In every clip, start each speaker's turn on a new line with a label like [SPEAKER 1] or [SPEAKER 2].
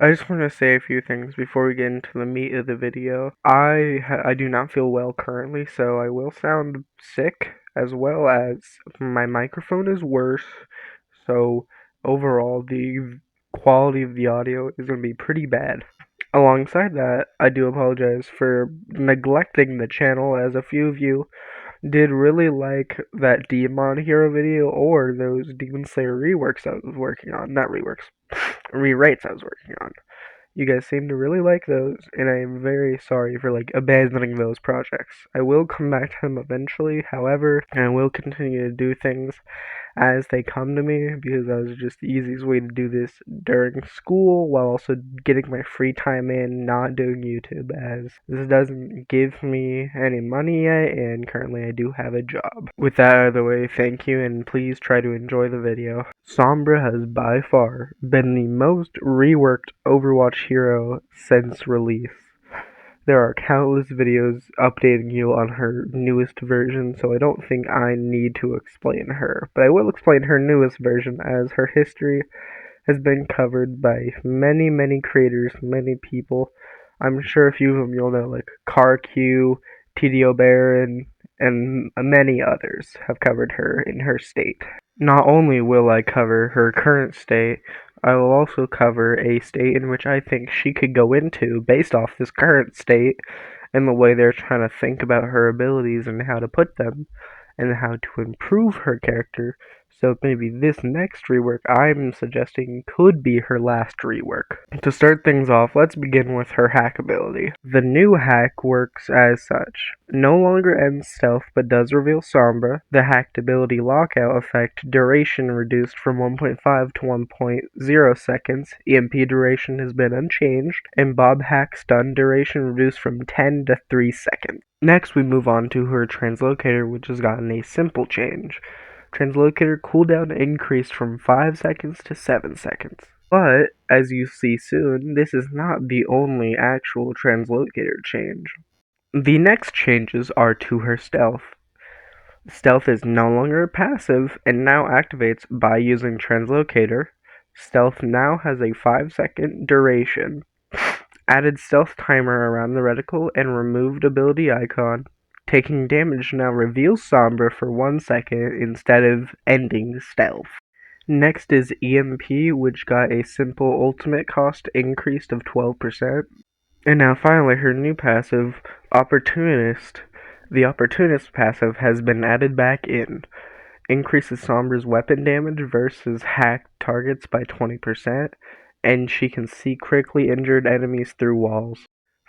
[SPEAKER 1] I just want to say a few things before we get into the meat of the video. I do not feel well currently, so I will sound sick, as well as my microphone is worse. So overall, the quality of the audio is going to be pretty bad. Alongside that, I do apologize for neglecting the channel, as a few of you did really like that Demon Hero video or those Demon Slayer reworks I was working on. Not reworks, rewrites I was working on. You guys seem to really like those, and I am very sorry for abandoning those projects. I will come back to them eventually, however, and I will continue to do things as they come to me, because that was just the easiest way to do this during school while also getting my free time in, not doing YouTube, as this doesn't give me any money yet, and currently I do have a job. With that out of the way, thank you, and please try to enjoy the video. Sombra has by far been the most reworked Overwatch hero since release. There are countless videos updating you on her newest version, so I don't think I need to explain her. But I will explain her newest version, as her history has been covered by many, many creators, many people. I'm sure a few of them you'll know, like CarQ, TDO Baron, and many others have covered her in her state. Not only will I cover her current state, I will also cover a state in which I think she could go into based off this current state and the way they're trying to think about her abilities and how to put them and how to improve her character. So maybe this next rework I'm suggesting could be her last rework. To start things off, let's begin with her hack ability. The new hack works as such. No longer ends stealth but does reveal Sombra. The hacked ability lockout effect duration reduced from 1.5 to 1.0 seconds. EMP duration has been unchanged. And Bob hack stun duration reduced from 10 to 3 seconds. Next, we move on to her translocator, which has gotten a simple change. Translocator cooldown increased from 5 seconds to 7 seconds. But, as you see soon, this is not the only actual translocator change. The next changes are to her stealth. Stealth is no longer passive and now activates by using translocator. Stealth now has a 5-second duration. Added stealth timer around the reticle and removed ability icon. Taking damage now reveals Sombra for 1 second instead of ending stealth. Next is EMP, which got a simple ultimate cost increased of 12%. And now finally her new passive, Opportunist. The Opportunist passive has been added back in. Increases Sombra's weapon damage versus hacked targets by 20%, and she can see critically injured enemies through walls.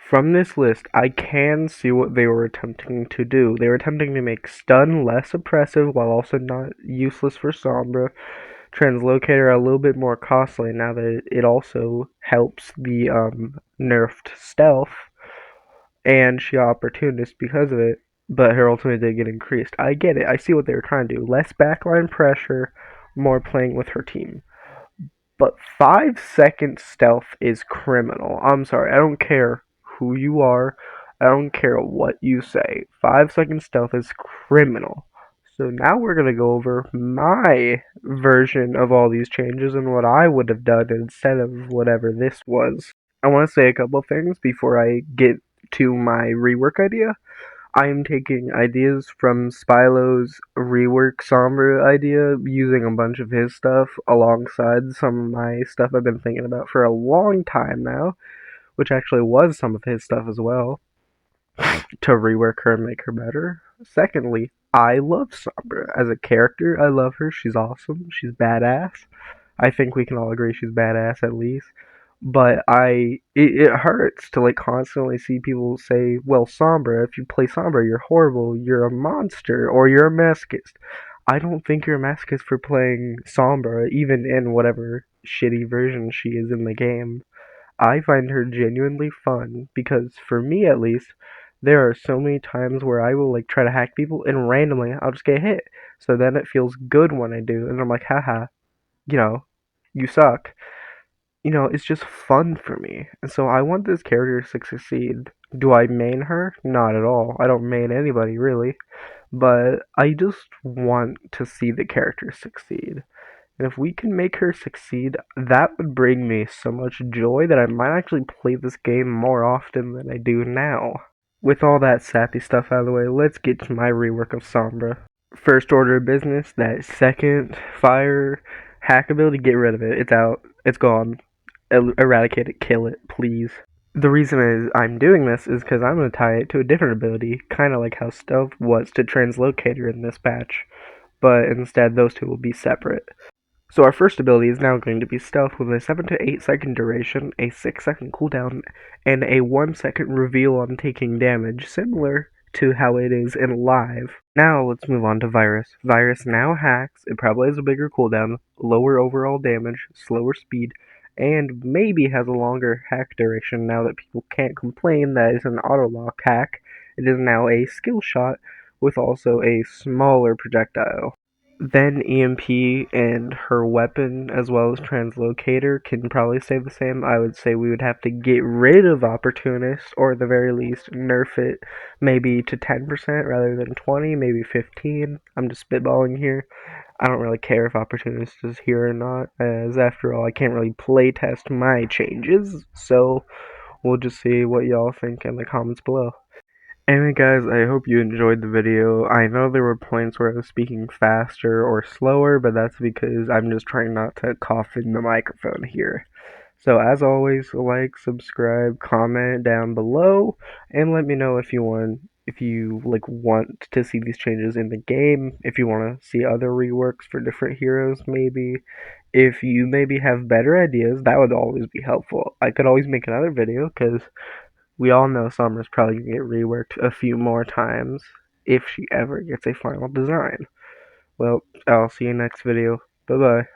[SPEAKER 1] From this list, I can see what they were attempting to do. They were attempting to make stun less oppressive while also not useless for Sombra. Translocator a little bit more costly now that it also helps the nerfed stealth, and she opportunist because of it, but her ultimate did get increased. I get it. I see what they were trying to do. Less backline pressure, more playing with her team. But 5-second stealth is criminal. I'm sorry. I don't care who you are. I don't care what you say. 5-second stealth is criminal. So now we're going to go over my version of all these changes and what I would have done instead of whatever this was. I want to say a couple things before I get to my rework idea. I am taking ideas from Spylo's rework Sombra idea, using a bunch of his stuff alongside some of my stuff I've been thinking about for a long time now, which actually was some of his stuff as well, to rework her and make her better. Secondly, I love Sombra. As a character, I love her. She's awesome. She's badass. I think we can all agree she's badass at least. But it hurts to constantly see people say, well, Sombra, if you play Sombra, you're horrible, you're a monster, or you're a masochist. I don't think you're a masochist for playing Sombra, even in whatever shitty version she is in the game. I find her genuinely fun, because for me at least, there are so many times where I will try to hack people and randomly I'll just get hit. So then it feels good when I do, and I'm like, haha, you know, you suck. It's just fun for me. And so I want this character to succeed. Do I main her? Not at all. I don't main anybody, really. But I just want to see the character succeed. And if we can make her succeed, that would bring me so much joy that I might actually play this game more often than I do now. With all that sappy stuff out of the way, let's get to my rework of Sombra. First order of business, that second fire hack ability, get rid of it. It's out. It's gone. Eradicate it. Kill it, please. The reason is I'm doing this is because I'm going to tie it to a different ability, kind of like how Stealth was to Translocator in this patch, but instead those two will be separate. So our first ability is now going to be Stealth with a 7 to 8 second duration, a 6 second cooldown, and a 1 second reveal on taking damage, similar to how it is in Live. Now let's move on to Virus. Virus now hacks, it probably has a bigger cooldown, lower overall damage, slower speed, and maybe has a longer hack duration now that people can't complain that it's an auto-lock hack. It is now a skill shot with also a smaller projectile. Then EMP and her weapon, as well as Translocator, can probably stay the same. I would say we would have to get rid of Opportunist, or at the very least, nerf it maybe to 10% rather than 20, maybe 15. I'm just spitballing here. I don't really care if Opportunist is here or not, as after all, I can't really playtest my changes, so we'll just see what y'all think in the comments below. Anyway guys, I hope you enjoyed the video. I know there were points where I was speaking faster or slower, but that's because I'm just trying not to cough in the microphone here. So as always, like, subscribe, comment down below, and let me know if you want to see these changes in the game, if you want to see other reworks for different heroes maybe. If you maybe have better ideas, that would always be helpful. I could always make another video, because we all know Sombra's probably going to get reworked a few more times if she ever gets a final design. Well, I'll see you next video. Bye bye.